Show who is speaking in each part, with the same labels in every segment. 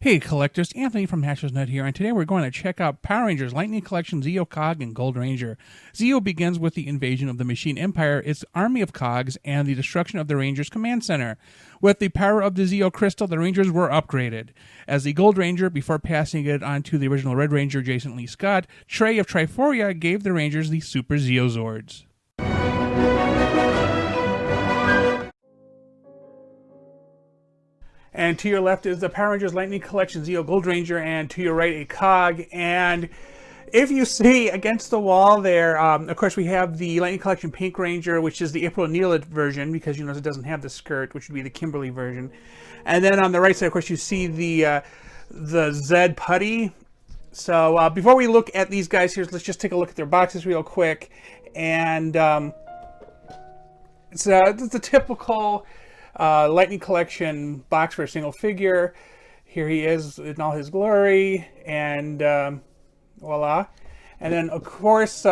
Speaker 1: Hey collectors, Anthony from Hatcher's Nut here, and today we're going to check out Power Rangers Lightning Collection Zeo Cog and Gold Ranger. Zeo begins with the invasion of the Machine Empire, its army of Cogs, and the destruction of the Rangers Command Center. With the power of the Zeo Crystal, the Rangers were upgraded. As the Gold Ranger, before passing it on to the original Red Ranger Jason Lee Scott, Trey of Triforia gave the Rangers the Super Zeo Zords. And to your left is the Power Rangers Lightning Collection Zeo Gold Ranger, and to your right a Cog. And if you see against the wall there, of course we have the Lightning Collection Pink Ranger, which is the April O'Neil version, because you notice it doesn't have the skirt, which would be the Kimberly version. And then on the right side, of course, you see the Zed Putty. So before we look at these guys here, let's just take a look at their boxes real quick. And it's the typical Lightning Collection box for a single figure. Here he is in all his glory, and voila. And then of course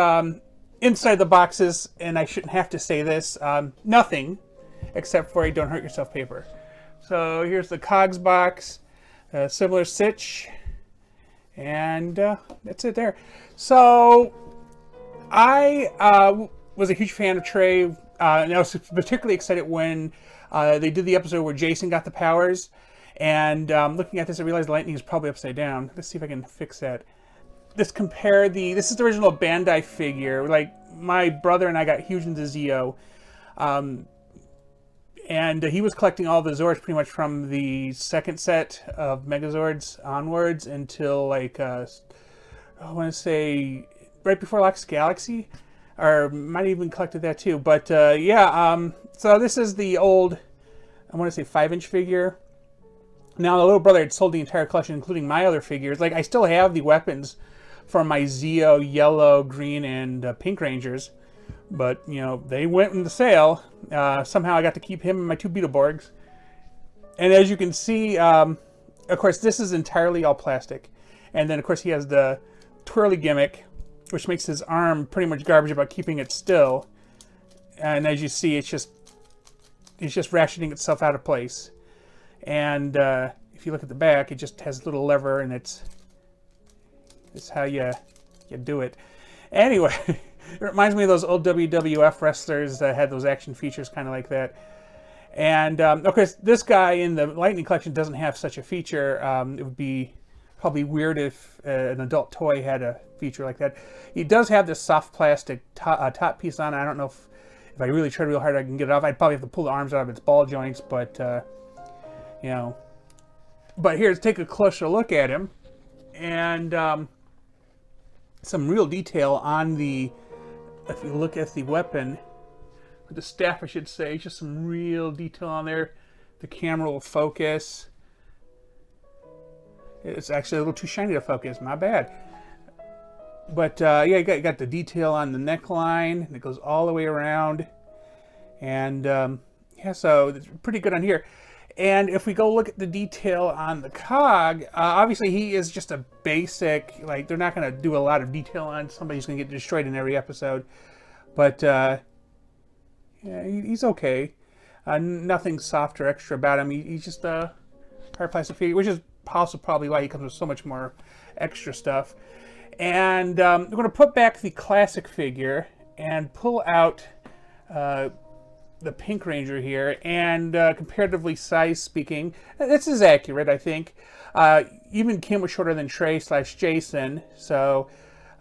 Speaker 1: inside the boxes, and I shouldn't have to say this, nothing except for a don't hurt yourself paper. So here's the Cogs box, similar sitch, and that's it there. So I was a huge fan of Trey, and I was particularly excited when they did the episode where Jason got the powers. And looking at this, I realized the lightning is probably upside down. Let's see if I can fix that. This is the original Bandai figure. Like, my brother and I got huge into Zeo. And he was collecting all the Zords pretty much from the second set of Megazords onwards until, like, I want to say right before Lost Galaxy. Or might have even collected that too. But yeah, so this is the old, I want to say 5-inch figure. Now the little brother had sold the entire collection, including my other figures. Like, I still have the weapons from my Zeo yellow, green, and pink Rangers. But, you know, they went in the sale. Somehow I got to keep him and my 2 Beetleborgs. And as you can see, of course, this is entirely all plastic. And then, of course, he has the twirly gimmick, which makes his arm pretty much garbage about keeping it still. And as you see, it's just ratcheting itself out of place. And if you look at the back, it just has a little lever, and it's how you do it. Anyway, it reminds me of those old WWF wrestlers that had those action features kind of like that. And of course, this guy in the Lightning Collection doesn't have such a feature. It would be probably weird if an adult toy had a feature like that. He does have this soft plastic top piece on. I don't know if I really tried real hard I can get it off. I'd probably have to pull the arms out of its ball joints, but you know. But here, let's take a closer look at him, and some real detail on the. If you look at the weapon, or the staff, I should say, just some real detail on there. The camera will focus. It's actually a little too shiny to focus. My bad. But yeah, you got the detail on the neckline. And it goes all the way around. And yeah, so it's pretty good on here. And if we go look at the detail on the Cog, obviously he is just a basic, like, they're not going to do a lot of detail on somebody who's going to get destroyed in every episode. But yeah, he's okay. Nothing soft or extra about him. He's just a hard plastic figure, which is also probably why he comes with so much more extra stuff. And we're going to put back the classic figure and pull out the Pink Ranger here. And comparatively size speaking, this is accurate, I think. Even Kim was shorter than Trey/Jason. So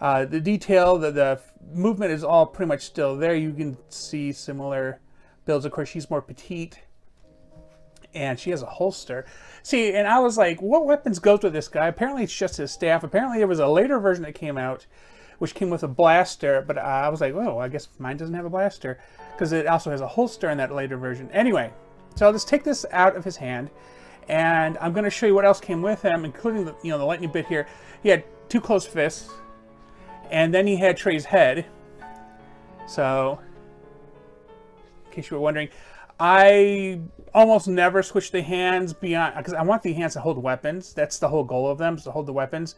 Speaker 1: the detail, the movement is all pretty much still there. You can see similar builds. Of course, she's more petite. And she has a holster. See, and I was like, what weapons goes with this guy? Apparently it's just his staff. Apparently there was a later version that came out, which came with a blaster. But I was like, oh, I guess mine doesn't have a blaster, because it also has a holster in that later version. Anyway, so let's take this out of his hand. And I'm going to show you what else came with him, including the, the lightning bit here. He had 2 closed fists. And then he had Trey's head. So, in case you were wondering, I almost never switch the hands beyond, because I want the hands to hold weapons. That's the whole goal of them, is to hold the weapons.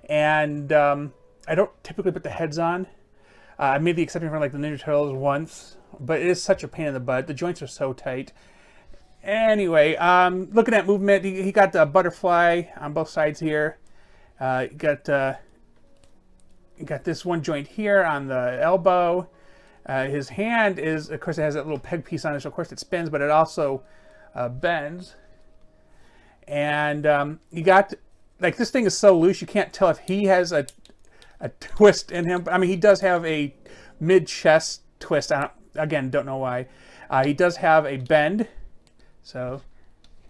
Speaker 1: And I don't typically put the heads on. I made the exception for like the Ninja Turtles once, but it is such a pain in the butt. The joints are so tight. Anyway, looking at movement, he got the butterfly on both sides here. You got this one joint here on the elbow. His hand is, of course, it has that little peg piece on it, so of course it spins, but it also bends. And you got, like, this thing is so loose, you can't tell if he has a twist in him. I mean, he does have a mid-chest twist. Again, don't know why. He does have a bend. So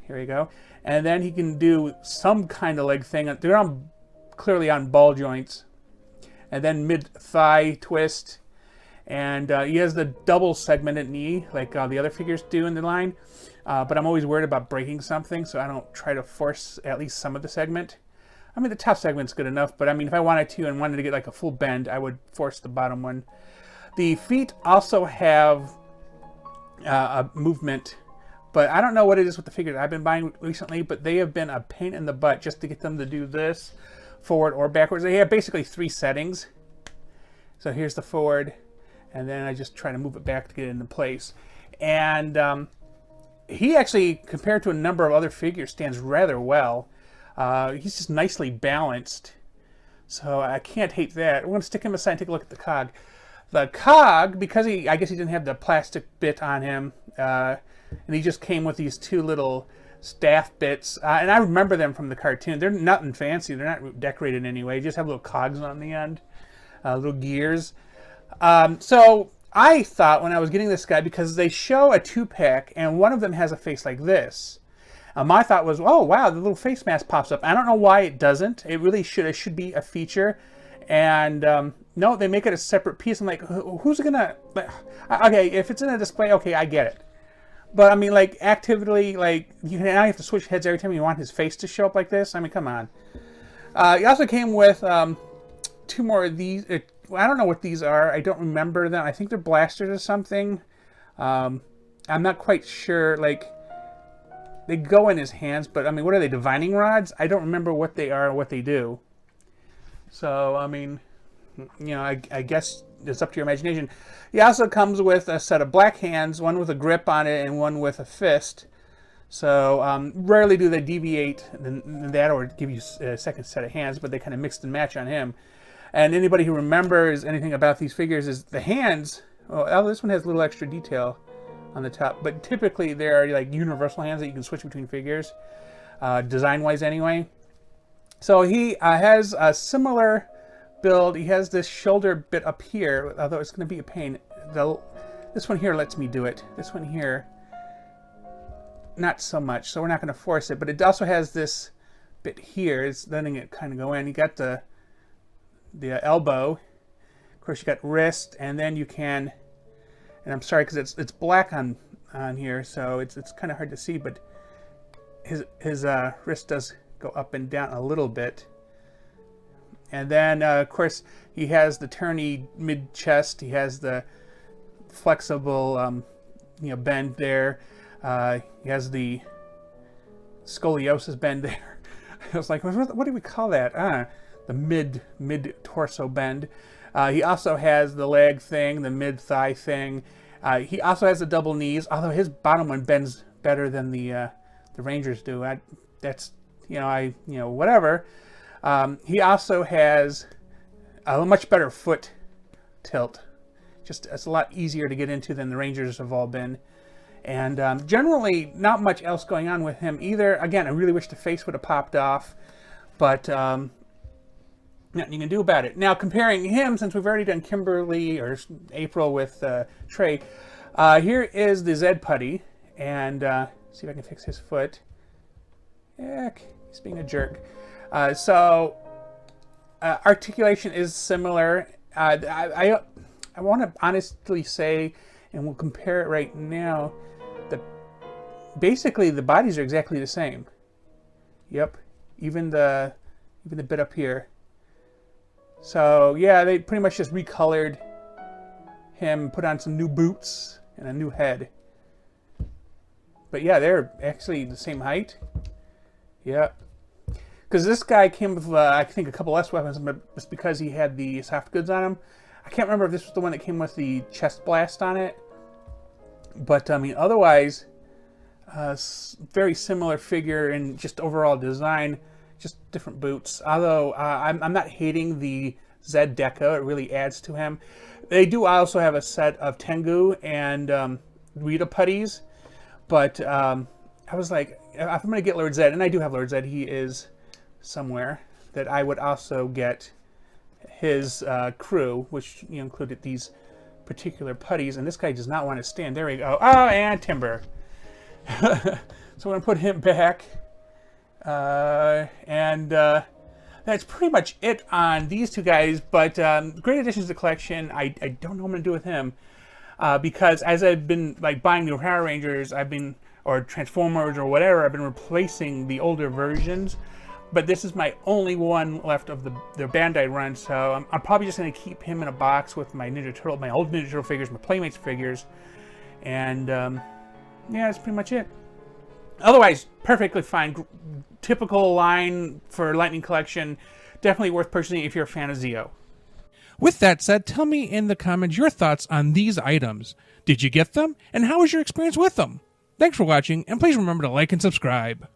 Speaker 1: here we go. And then he can do some kind of leg thing. They're clearly on ball joints. And then mid-thigh twist. And he has the double segmented knee like the other figures do in the line. But I'm always worried about breaking something, so I don't try to force at least some of the segment. I mean, the top segment's good enough, but I mean, if I wanted to and wanted to get like a full bend, I would force the bottom one. The feet also have a movement, but I don't know what it is with the figures I've been buying recently, but they have been a pain in the butt just to get them to do this, forward or backwards. They have basically 3 settings. So here's the forward, and then I just try to move it back to get it into place. And he actually, compared to a number of other figures, stands rather well. He's just nicely balanced, so I can't hate that. We're going to stick him aside and take a look at the cog. The cog, because I guess he didn't have the plastic bit on him, and he just came with these 2 little staff bits, and I remember them from the cartoon. They're nothing fancy. They're not decorated in any way. They just have little cogs on the end, little gears. So I thought when I was getting this guy, because they show a 2-pack, and one of them has a face like this. My thought was, oh wow, the little face mask pops up. I don't know why it doesn't. It really should. It should be a feature. And no, they make it a separate piece. I'm like, who's gonna? Okay, if it's in a display, okay, I get it. But I mean, like, actively, like, now you have to switch heads every time you want his face to show up like this. I mean, come on. He also came with 2 more of these. I don't know what these are. I don't remember them. I think they're blasters or something. I'm not quite sure. Like, they go in his hands, but I mean, what are they, divining rods? I don't remember what they are or what they do. So, I mean, you know, I guess it's up to your imagination. He also comes with a set of black hands, one with a grip on it and one with a fist. So, rarely do they deviate than that or give you a second set of hands, but they kind of mix and match on him. And anybody who remembers anything about these figures is the hands. Oh, this one has a little extra detail on the top, but typically they're like universal hands that you can switch between figures, design-wise anyway. So he has a similar build. He has this shoulder bit up here, although it's going to be a pain. This one here lets me do it. This one here, not so much, so we're not going to force it, but it also has this bit here. It's letting it kind of go in. You got the elbow. Of course, you got wrist, and then you can, and I'm sorry because it's black on here, so it's kind of hard to see, but his wrist does go up and down a little bit. And then, of course, he has the turny mid-chest. He has the flexible, bend there. He has the scoliosis bend there. I was like, what do we call that? The mid-torso bend. He also has the leg thing, the mid-thigh thing. He also has the double knees, although his bottom one bends better than the Rangers do. That's, whatever. He also has a much better foot tilt. Just, it's a lot easier to get into than the Rangers have all been. And generally, not much else going on with him either. Again, I really wish the face would have popped off, but nothing you can do about it. Now, comparing him, since we've already done Kimberly or April with Trey, here is the Zed Putty, and see if I can fix his foot. Heck, he's being a jerk. So articulation is similar. I want to honestly say, and we'll compare it right now, that basically the bodies are exactly the same. Yep, even the bit up here. So yeah, they pretty much just recolored him, put on some new boots and a new head. But yeah, they're actually the same height. Yeah. Because this guy came with, I think, a couple less weapons, but just because he had the soft goods on him. I can't remember if this was the one that came with the chest blast on it. But, I mean, otherwise, Very similar figure in just overall design, just different boots. Although I'm not hating the Zed Deco, it really adds to him. They do also have a set of Tengu and Rita putties, but I was like, if I'm going to get Lord Zed, and I do have Lord Zed, he is somewhere, that I would also get his crew, which included these particular putties, and this guy does not want to stand. There we go. Oh, and Timber. So I'm going to put him back. And that's pretty much it on these two guys, but great additions to the collection. I don't know what I'm going to do with him, because as I've been like buying new Power Rangers, or Transformers or whatever, I've been replacing the older versions. But this is my only one left of the Bandai run, so I'm probably just going to keep him in a box with my Ninja Turtle, my old Ninja Turtle figures, my Playmates figures, and yeah, that's pretty much it. Otherwise, perfectly fine. Typical line for Lightning Collection. Definitely worth purchasing if you're a fan of Zeo.
Speaker 2: With that said, tell me in the comments your thoughts on these items. Did you get them? And how was your experience with them? Thanks for watching, and please remember to like and subscribe.